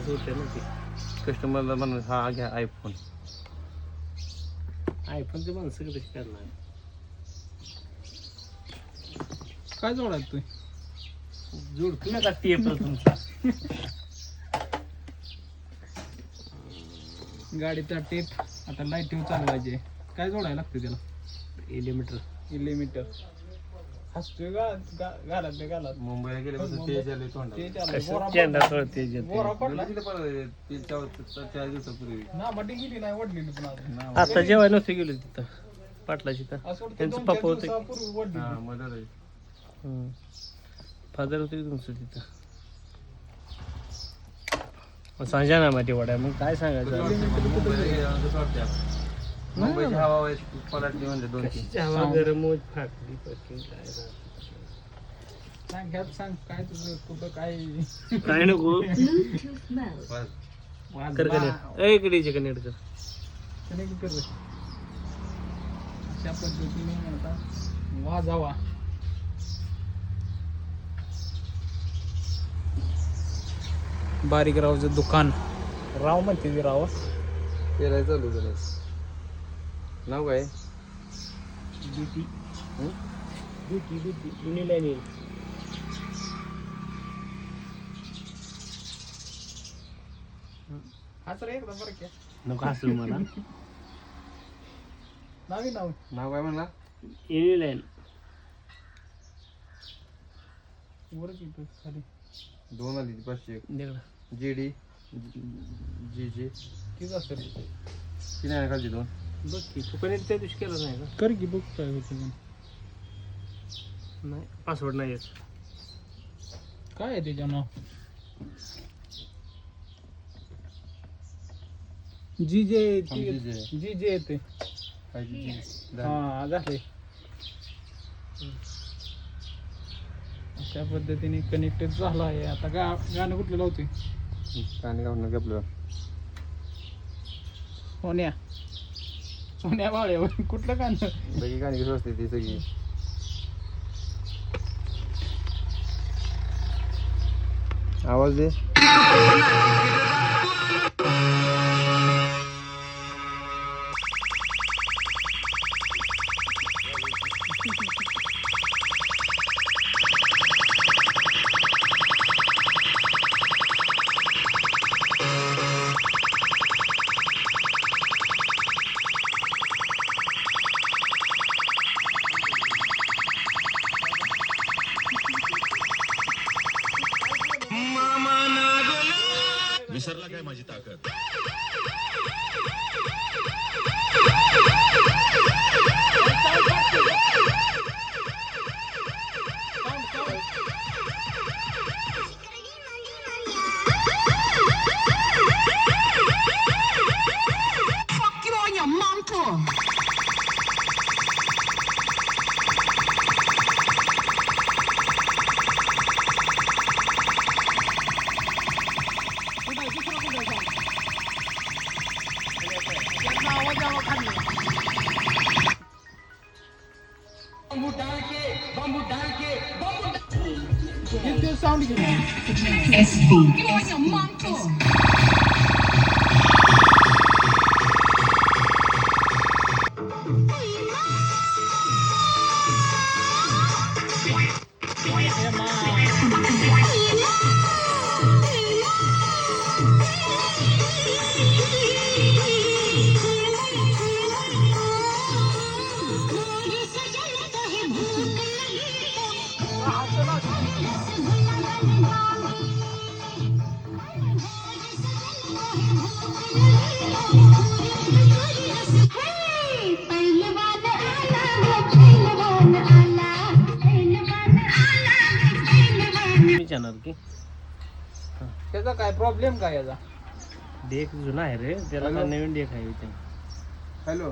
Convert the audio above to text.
असं होतं ना ते कस्टमरला म्हणून हा घ्या आयफोन आयफोनचे माणसं कधी करणार काय जोडायचं तू जोडतो ना का टेप तुमचा गाडीचा टेप आता लाईटिंग चालवायचे काय जोडायला लागतं त्याला इलिमीटर हसतोय घालात मुंबईला गेल्यापासून ते झाले गेली नाही वडलेली पण आता जेव्हा नव्हते गेलो तिथं पाटलाची तर त्यांचं पप्पा होते फादर होते तुमचं तिथं सांजा ना माहिती वाड्या मग काय सांगायचं मुंबईची हवा पलटली म्हणजे दोन हवा गरम फाटली काय सांग काय तुझं कुठं काय काय नको कर इकडे कनेक्ट कर अशा पद्धतीने आता वाजावा बारीक रावचं दुकान राव म्हणते राव पेरायचं चालू झालं नाव काय हाच रे एकदा बरं क्या नको हसू मला नाव काय म्हणला युनिलाईन वरच येतो खाली दोन आली 500 जेडी जी जे किती असतं ती नाही खालची दोन बघ की तू कनेक्ट त्या दिवशी केलं नाही का कर की बघ काय होतं नाही पासवर्ड नाही येत काय आहे त्याच्या नाव जी जे येते हा झाले अशा पद्धतीने कनेक्टेड झाला आहे आता गाणं कुठलं लावतोय गाणे गाऊन नका आपलं सोन्या बाळे कुठलं गाणं सगळी गाणी कशी असते ती सगळी आवाज दे विसरला काय माझी ताकद साऊंड की त्याचा काय प्रॉब्लेम काय याचा डेक जुना आहे रे त्याला नवीन डेक आहे हॅलो